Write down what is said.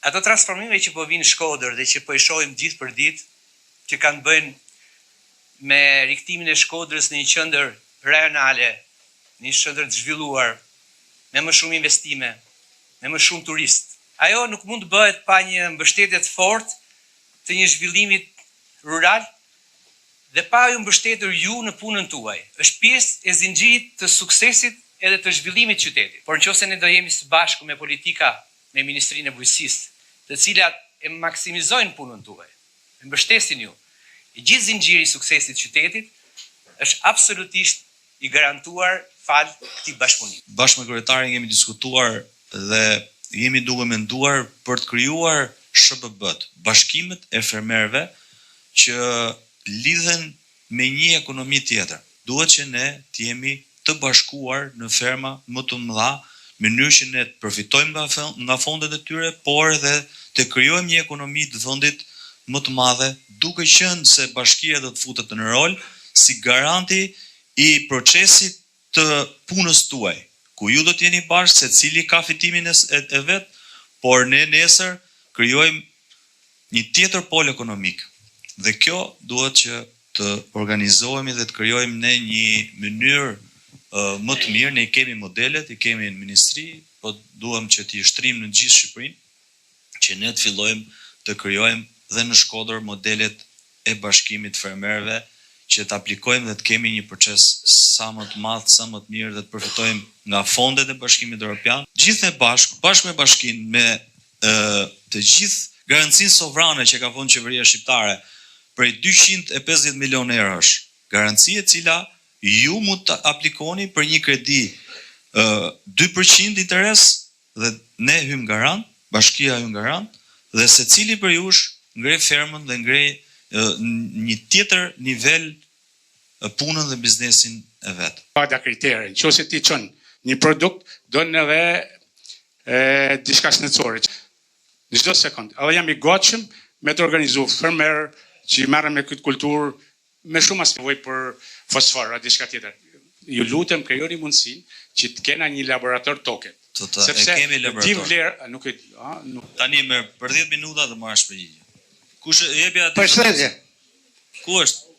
Ato transformime që po vinë në Shkodër dhe që po i shohim ditë për ditë, që kanë bëjnë me riktimin e Shkodrës në një qendër rajonale, në një qendër të zhvilluar, me më shumë investime, me më shumë turist. Ajo nuk mund të bëhet pa një mbështetje të fortë të një zhvillimit rural dhe pa ju mbështetur ju në punën tuaj. Është pjesë e zinxhirit të suksesit edhe të zhvillimit të qytetit. Por nëse ne do jemi së bashku me politika, me Ministrinë e Bujqësisë, të cilat e maksimizojnë punën tuaj, e mbështesin ju, i gjithë zinxhiri i suksesit të qytetit është absolutisht i garantuar fal këtij bashkëpunimi. Bashkë me kryetarin kemi diskutuar dhe jemi duke menduar për të krijuar SHBB-t, bashkimet e fermerëve që lidhen me një ekonomi tjetër. Duhet që ne të jemi të bashkuar në ferma më të mëdha, në mënyrë që ne të përfitojmë nga fondet e tyre, por edhe të krijojmë një ekonomi të vendit më të madhe, duke qenë se bashkia do të futet në rol si garanti i procesit të punës tuaj, ku ju do të jeni bashkë, secili ka fitimin e vet, por ne nesër krijojmë një tjetër pol ekonomik. Dhe kjo duhet që të organizohemi dhe të krijojmë ne një mënyrë më të mirë. Ne i kemi modelet, i kemi në ministri, po duhem që t'i shtrim në gjithë Shqipërinë, që ne të fillojmë të krijojmë dhe në Shkodër modelet e bashkimit fermerëve, që të aplikojmë dhe të kemi një proces sa më të madh, sa më të mirë dhe të përfitojmë nga fondet e Bashkimit Evropian. Gjithë ne bashkë me bashkinë, me të gjithë garancinë sovrane që ka vënë qeveria shqiptare, prej 250 milionë eurosh, garanci e cila ju mund të aplikoni për një kredi 2% interes dhe ne hym garant, bashkia hym garant, dhe secili për jush ngrej fermën dhe ngrej një tjetër nivel punën dhe biznesin e vet. Pada kriterë, nëse ti çon një produkt, donë edhe diçka shëndetësore. Në çdo sekond. Edhe jam i gatshëm me të organizuar fermer që merren me këtë kulturë me shumë as nevojë për fosfor a diçka tjetër. Ju lutem krijoni mundësinë që të kena një laborator toke. Sepse e kemi laborator. Di vlerë, nuk e nuk. Tani për 10 minuta do marrësh përgjigje. Kush e jepi atë? Përshëndetje. Ku është?